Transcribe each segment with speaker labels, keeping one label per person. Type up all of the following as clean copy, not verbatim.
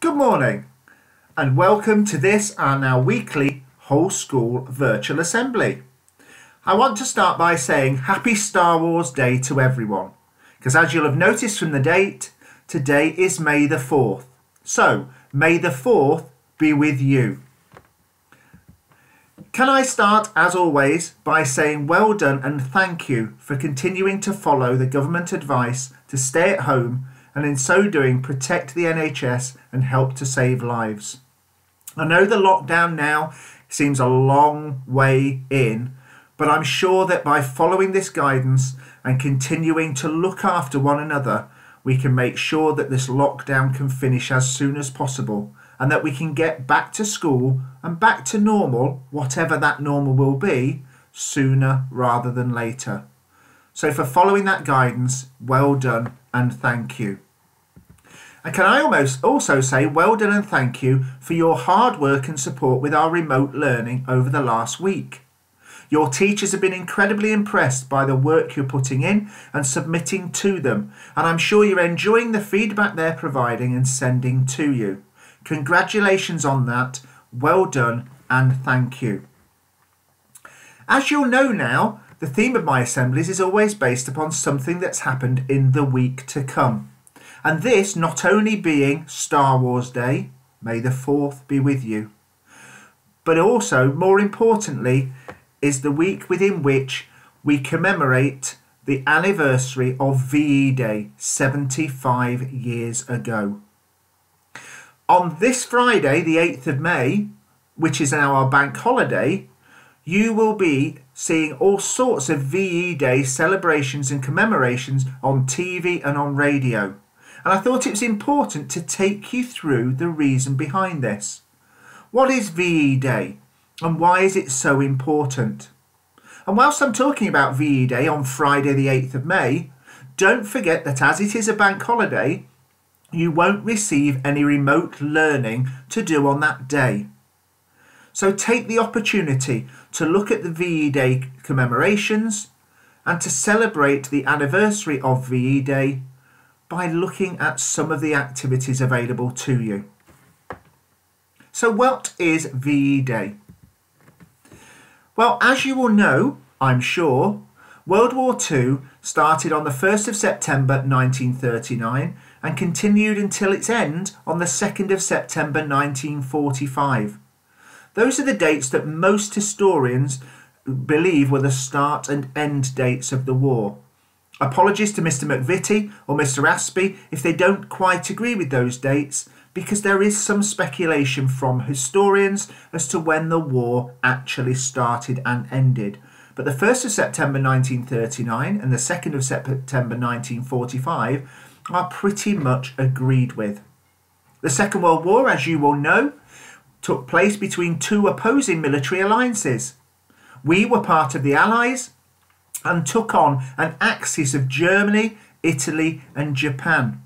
Speaker 1: Good morning and welcome to this our now weekly whole school virtual assembly. I want to start by saying Happy Star Wars Day to everyone, because as you'll have noticed from the date, today is May the 4th. So may the 4th be with you. Can I start as always by saying well done and thank you for continuing to follow the government advice to stay at home and in so doing protect the NHS and help to save lives. I know the lockdown now seems a long way in, but I'm sure that by following this guidance and continuing to look after one another, we can make sure that this lockdown can finish as soon as possible and that we can get back to school and back to normal, whatever that normal will be, sooner rather than later. So for following that guidance, well done and thank you. And can I also say well done and thank you for your hard work and support with our remote learning over the last week. Your teachers have been incredibly impressed by the work you're putting in and submitting to them, and I'm sure you're enjoying the feedback they're providing and sending to you. Congratulations on that, well done and thank you. As you'll know now, the theme of my assemblies is always based upon something that's happened in the week to come. And this not only being Star Wars Day, may the 4th be with you, but also, more importantly, is the week within which we commemorate the anniversary of VE Day 75 years ago. On this Friday, the 8th of May, which is now our bank holiday, you will be seeing all sorts of VE Day celebrations and commemorations on TV and on radio. And I thought it was important to take you through the reason behind this. What is VE Day and why is it so important? And whilst I'm talking about VE Day on Friday the 8th of May, don't forget that as it is a bank holiday, you won't receive any remote learning to do on that day. So take the opportunity to look at the VE Day commemorations and to celebrate the anniversary of VE Day by looking at some of the activities available to you. So what is VE Day? Well, as you will know, I'm sure, World War II started on the 1st of September 1939 and continued until its end on the 2nd of September 1945. Those are the dates that most historians believe were the start and end dates of the war. Apologies to Mr. McVitie or Mr. Aspie if they don't quite agree with those dates, because there is some speculation from historians as to when the war actually started and ended. But the 1st of September 1939 and the 2nd of September 1945 are pretty much agreed with. The Second World War, as you will know, took place between two opposing military alliances. We were part of the Allies and took on an axis of Germany, Italy and Japan.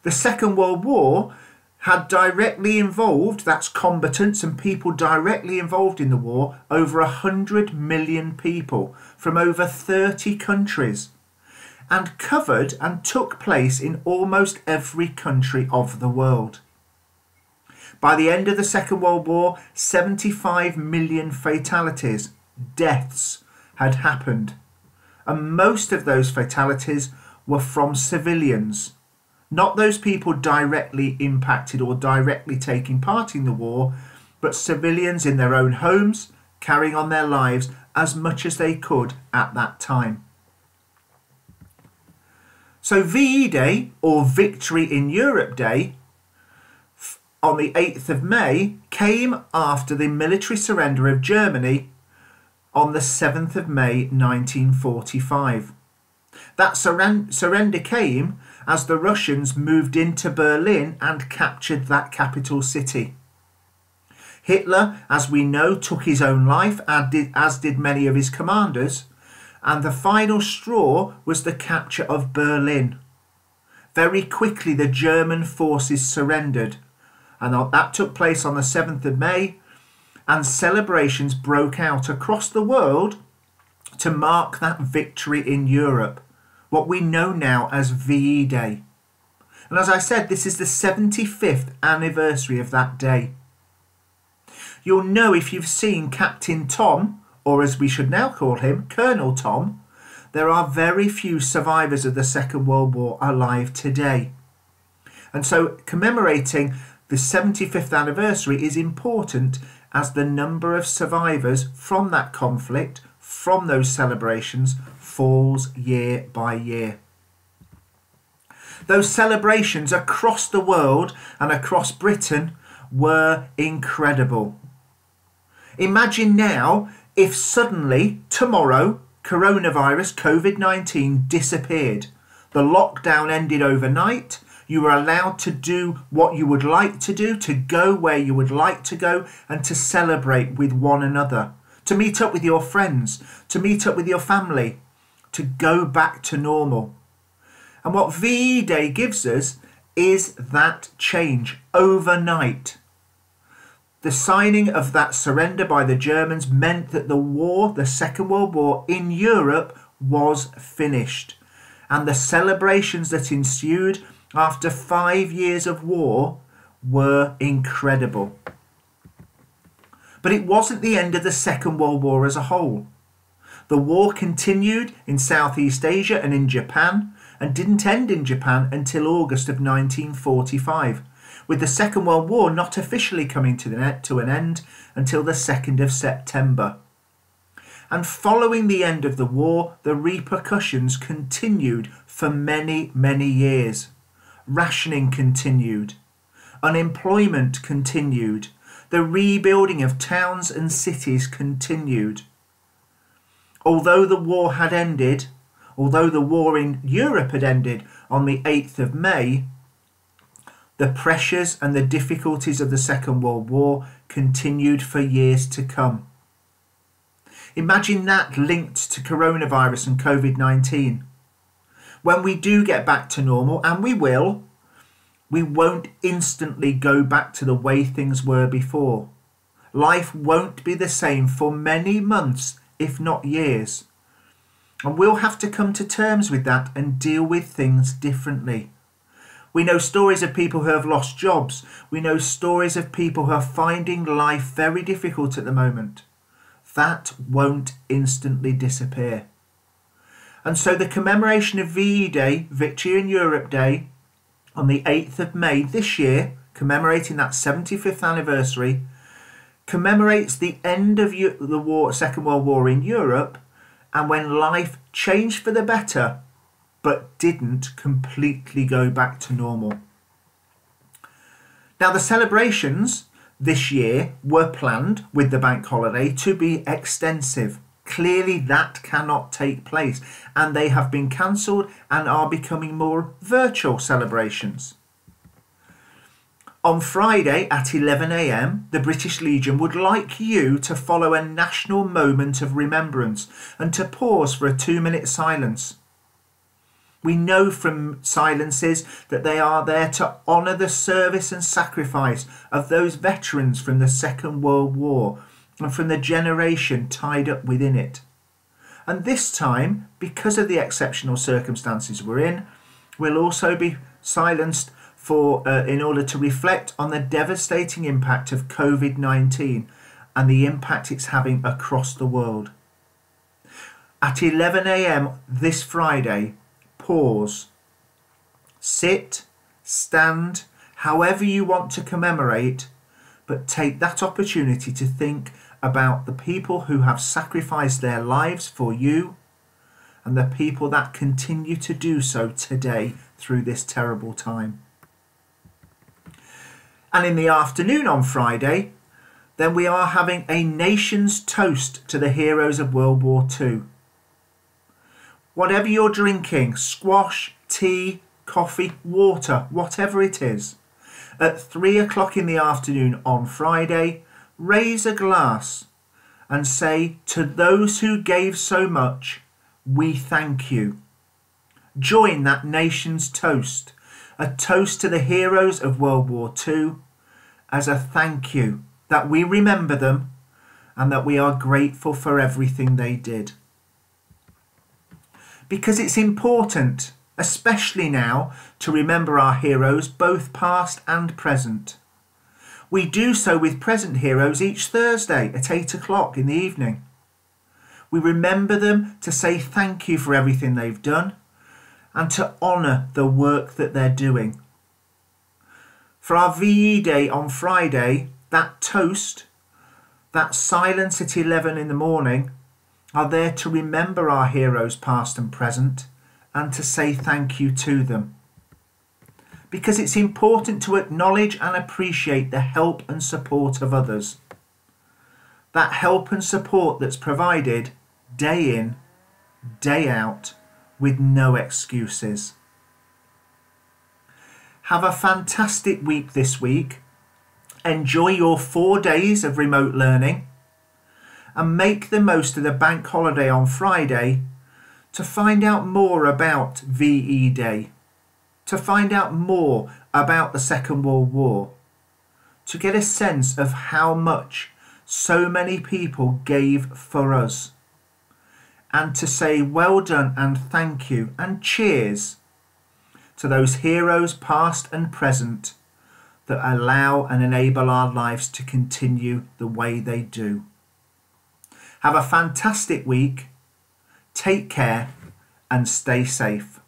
Speaker 1: The Second World War had directly involved, that's combatants and people directly involved in the war, over 100 million people from over 30 countries, and covered and took place in almost every country of the world. By the end of the Second World War, 75 million fatalities, deaths, had happened, and most of those fatalities were from civilians, not those people directly impacted or directly taking part in the war, but civilians in their own homes, carrying on their lives as much as they could at that time. So VE Day, or Victory in Europe Day, on the 8th of May, came after the military surrender of Germany on the 7th of May 1945. That surrender came as the Russians moved into Berlin and captured that capital city. Hitler, as we know, took his own life, as did many of his commanders, and the final straw was the capture of Berlin. Very quickly the German forces surrendered, and that took place on the 7th of May, and celebrations broke out across the world to mark that victory in Europe, what we know now as VE Day. And as I said, this is the 75th anniversary of that day. You'll know if you've seen Captain Tom, or as we should now call him, Colonel Tom, there are very few survivors of the Second World War alive today. And so commemorating the 75th anniversary is important, as the number of survivors from that conflict, from those celebrations, falls year by year. Those celebrations across the world and across Britain were incredible. Imagine now if suddenly tomorrow coronavirus COVID-19 disappeared. The lockdown ended overnight. You were allowed to do what you would like to do, to go where you would like to go, and to celebrate with one another, to meet up with your friends, to meet up with your family, to go back to normal. And what VE Day gives us is that change overnight. The signing of that surrender by the Germans meant that the war, the Second World War in Europe, was finished. And the celebrations that ensued after 5 years of war were incredible. But it wasn't the end of the Second World War as a whole. The war continued in Southeast Asia and in Japan, and didn't end in Japan until August of 1945, with the Second World War not officially coming to an end until the 2nd of September. And following the end of the war, the repercussions continued for many, many years. Rationing continued. Unemployment continued. The rebuilding of towns and cities continued. Although the war had ended, although the war in Europe had ended on the 8th of May, the pressures and the difficulties of the Second World War continued for years to come. Imagine that linked to coronavirus and COVID-19. When we do get back to normal, and we will, we won't instantly go back to the way things were before. Life won't be the same for many months, if not years. And we'll have to come to terms with that and deal with things differently. We know stories of people who have lost jobs. We know stories of people who are finding life very difficult at the moment. That won't instantly disappear. And so the commemoration of VE Day, Victory in Europe Day, on the 8th of May this year, commemorating that 75th anniversary, commemorates the end of the war, Second World War in Europe, and when life changed for the better, but didn't completely go back to normal. Now, the celebrations this year were planned with the bank holiday to be extensive. Clearly, that cannot take place, and they have been cancelled and are becoming more virtual celebrations. On Friday at 11 a.m, the British Legion would like you to follow a national moment of remembrance and to pause for a 2-minute silence. We know from silences that they are there to honour the service and sacrifice of those veterans from the Second World War and from the generation tied up within it. And this time, because of the exceptional circumstances we're in, we'll also be silenced in order to reflect on the devastating impact of COVID-19 and the impact it's having across the world. At 11 a.m. this Friday, pause. Sit, stand, however you want to commemorate, but take that opportunity to think about the people who have sacrificed their lives for you and the people that continue to do so today through this terrible time. And in the afternoon on Friday, then we are having a nation's toast to the heroes of World War II. Whatever you're drinking, squash, tea, coffee, water, whatever it is, at 3 o'clock in the afternoon on Friday, raise a glass and say, to those who gave so much, we thank you. Join that nation's toast, a toast to the heroes of World War II, as a thank you that we remember them and that we are grateful for everything they did. Because it's important especially now to remember our heroes, both past and present. We do so with present heroes each Thursday at 8 o'clock in the evening. We remember them to say thank you for everything they've done and to honour the work that they're doing. For our VE Day on Friday, that toast, that silence at 11 in the morning, are there to remember our heroes past and present and to say thank you to them. Because it's important to acknowledge and appreciate the help and support of others. That help and support that's provided day in, day out, with no excuses. Have a fantastic week this week. Enjoy your 4 days of remote learning and make the most of the bank holiday on Friday to find out more about VE Day, to find out more about the Second World War, to get a sense of how much so many people gave for us, and to say well done and thank you and cheers to those heroes past and present that allow and enable our lives to continue the way they do. Have a fantastic week, take care and stay safe.